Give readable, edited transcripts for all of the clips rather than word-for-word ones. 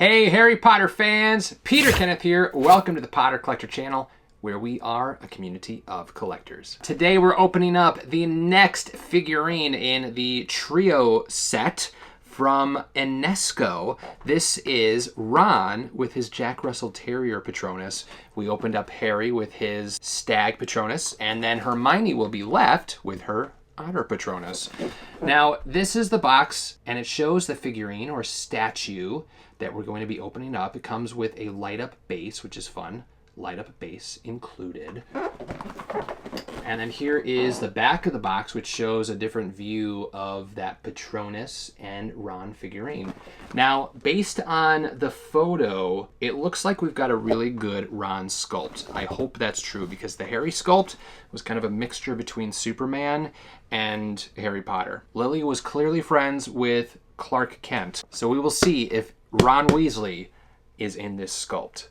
Hey Harry Potter fans, Peter Kenneth here. Welcome to the Potter Collector channel, where we are a community of collectors. Today we're opening up the next figurine in the trio set from Enesco. This is Ron with his Jack Russell Terrier Patronus. We opened up Harry with his Stag Patronus, and then Hermione will be left with her Otter Patronus. Now, this is the box, and it shows the figurine or statue that we're going to be opening up. It comes with a light-up base, which is fun. Light-up base included. And then here is the back of the box, which shows a different view of that Patronus and Ron figurine. Now, based on the photo, it looks like we've got a really good Ron sculpt. I hope that's true, because the Harry sculpt was kind of a mixture between Superman and Harry Potter. Lily was clearly friends with Clark Kent, so we will see if Ron Weasley is in this sculpt.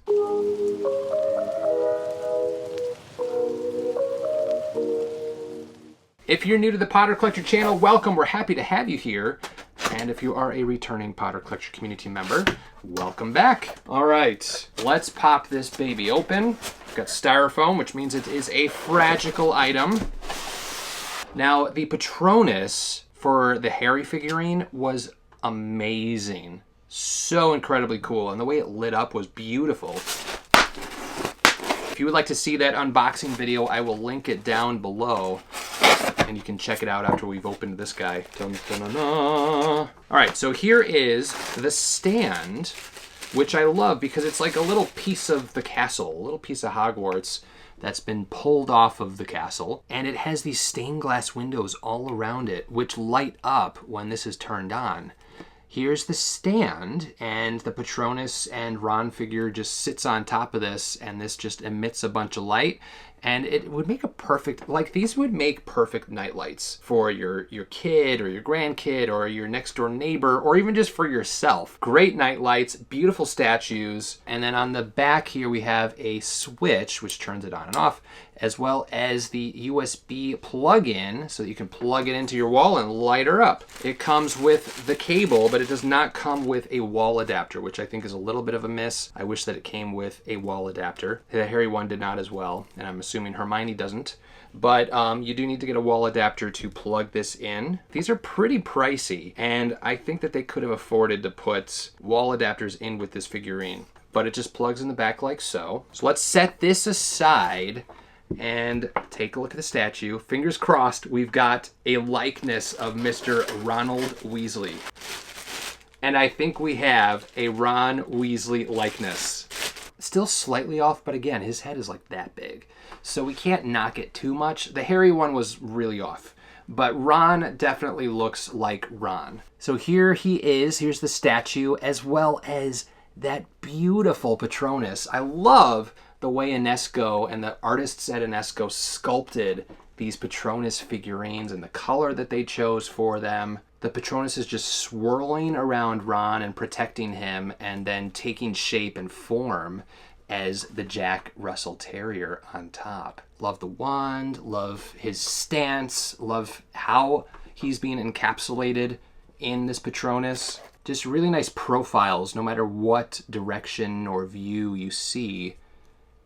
If you're new to the Potter Collector channel, welcome. We're happy to have you here. And if you are a returning Potter Collector community member, welcome back. All right, let's pop this baby open. We've got styrofoam, which means it is a fragile item. Now, the Patronus for the Harry figurine was amazing. So incredibly cool, and the way it lit up was beautiful. If you would like to see that unboxing video, I will link it down below, and you can check it out after we've opened this guy. Dun, dun, dun, dun. All right, so here is the stand, which I love because it's like a little piece of the castle, a little piece of Hogwarts that's been pulled off of the castle, and it has these stained glass windows all around it, which light up when this is turned on. Here's the stand, and the Patronus and Ron figure just sits on top of this, and this just emits a bunch of light, and it would make a perfect, like these would make perfect night lights for your kid or your grandkid or your next door neighbor, or even just for yourself. Great night lights, beautiful statues, and then on the back here we have a switch which turns it on and off, as well as the USB plug-in so that you can plug it into your wall and light her up. It comes with the cable, but it does not come with a wall adapter, which I think is a little bit of a miss. I wish that it came with a wall adapter. The Harry one did not as well, and I'm assuming Hermione doesn't. But you do need to get a wall adapter to plug this in. These are pretty pricey, and I think that they could have afforded to put wall adapters in with this figurine. But it just plugs in the back like so. So let's set this aside and take a look at the statue. Fingers crossed we've got a likeness of Mr. Ronald Weasley. And I think we have a Ron Weasley likeness. Still slightly off, but again, his head is like that big, so we can't knock it too much. The Harry one was really off, but Ron definitely looks like Ron. So here he is. Here's the statue, as well as that beautiful Patronus. I love the way Enesco and the artists at Enesco sculpted these Patronus figurines and the color that they chose for them. The Patronus is just swirling around Ron and protecting him, and then taking shape and form as the Jack Russell Terrier on top. Love the wand, love his stance, love how he's being encapsulated in this Patronus. Just really nice profiles, no matter what direction or view you see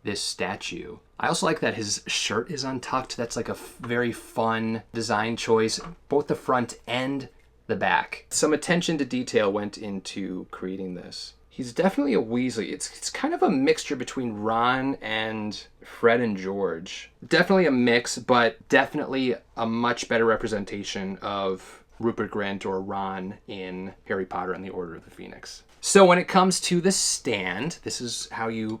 this statue. I also like that his shirt is untucked. That's like a very fun design choice, both the front and the back. Some attention to detail went into creating this. He's definitely a Weasley. It's kind of a mixture between Ron and Fred and George. Definitely a mix, but definitely a much better representation of Rupert Grint or Ron in Harry Potter and the Order of the Phoenix. So when it comes to the stand, this is how you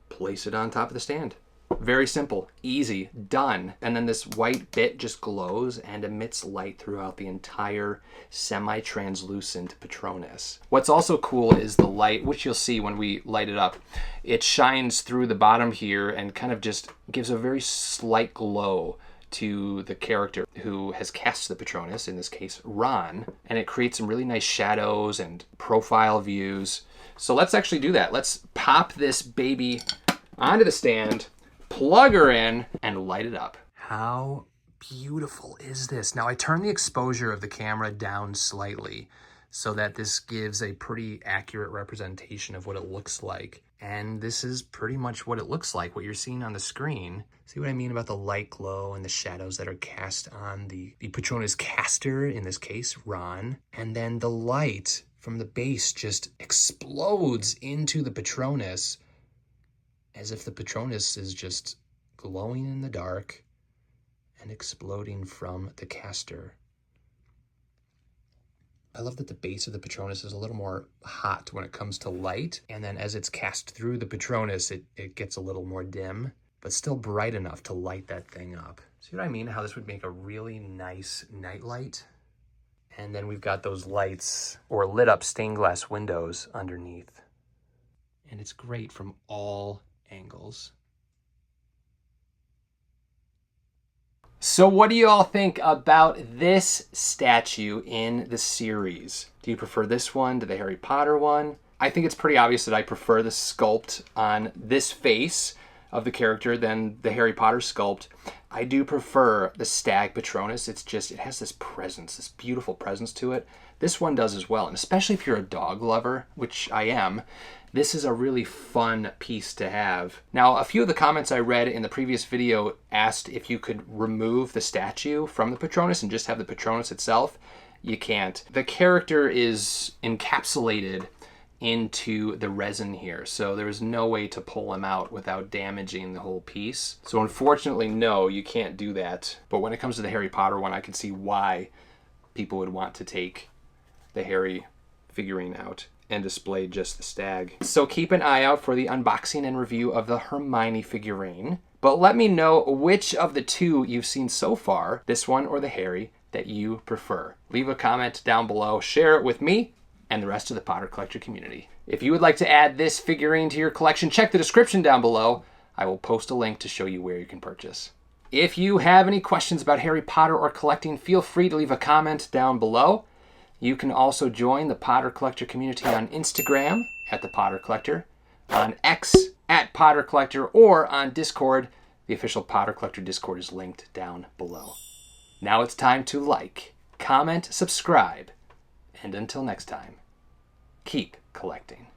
place it on top of the stand. Very simple, easy, done. And then this white bit just glows and emits light throughout the entire semi-translucent Patronus. What's also cool is the light, which you'll see when we light it up. It shines through the bottom here and kind of just gives a very slight glow to the character who has cast the Patronus, in this case Ron, and it creates some really nice shadows and profile views. So let's actually do that. Let's pop this baby onto the stand, plug her in, and light it up. How beautiful is this? Now I turned the exposure of the camera down slightly so that this gives a pretty accurate representation of what it looks like. And this is pretty much what it looks like, what you're seeing on the screen. See what I mean about the light glow and the shadows that are cast on the Patronus caster, in this case, Ron. And then the light from the base just explodes into the Patronus as if the Patronus is just glowing in the dark and exploding from the caster. I love that the base of the Patronus is a little more hot when it comes to light, and then as it's cast through the Patronus, it gets a little more dim, but still bright enough to light that thing up. See what I mean? How this would make a really nice night light? And then we've got those lights or lit up stained glass windows underneath. And it's great from all angles. So what do you all think about this statue in the series? Do you prefer this one to the Harry Potter one? I think it's pretty obvious that I prefer the sculpt on this face of the character than the Harry Potter sculpt. I do prefer the Stag Patronus. It has this presence, this beautiful presence to it. This one does as well, and especially if you're a dog lover, which I am, this is a really fun piece to have. Now, a few of the comments I read in the previous video asked if you could remove the statue from the Patronus and just have the Patronus itself. You can't. The character is encapsulated into the resin here, so there's no way to pull him out without damaging the whole piece. So unfortunately, no, you can't do that. But when it comes to the Harry Potter one, I can see why people would want to take the Harry figurine out and display just the stag. So keep an eye out for the unboxing and review of the Hermione figurine. But let me know which of the two you've seen so far, this one or the Harry, that you prefer. Leave a comment down below, share it with me and the rest of the Potter Collector community. If you would like to add this figurine to your collection, check the description down below. I will post a link to show you where you can purchase. If you have any questions about Harry Potter or collecting, feel free to leave a comment down below. You can also join the Potter Collector community on Instagram at the Potter Collector, on X at Potter Collector, or on Discord. The official Potter Collector Discord is linked down below. Now it's time to like, comment, subscribe, and until next time, keep collecting.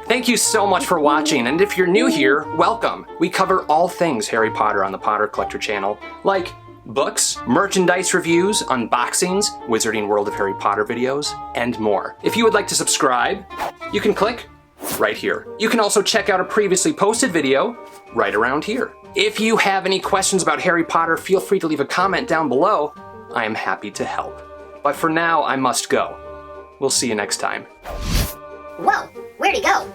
Thank you so much for watching, and if you're new here, welcome. We cover all things Harry Potter on the Potter Collector channel, like books, merchandise reviews, unboxings, Wizarding World of Harry Potter videos, and more. If you would like to subscribe, you can click right here. You can also check out a previously posted video right around here. If you have any questions about Harry Potter, feel free to leave a comment down below. I am happy to help. But for now, I must go. We'll see you next time. Whoa, where'd he go?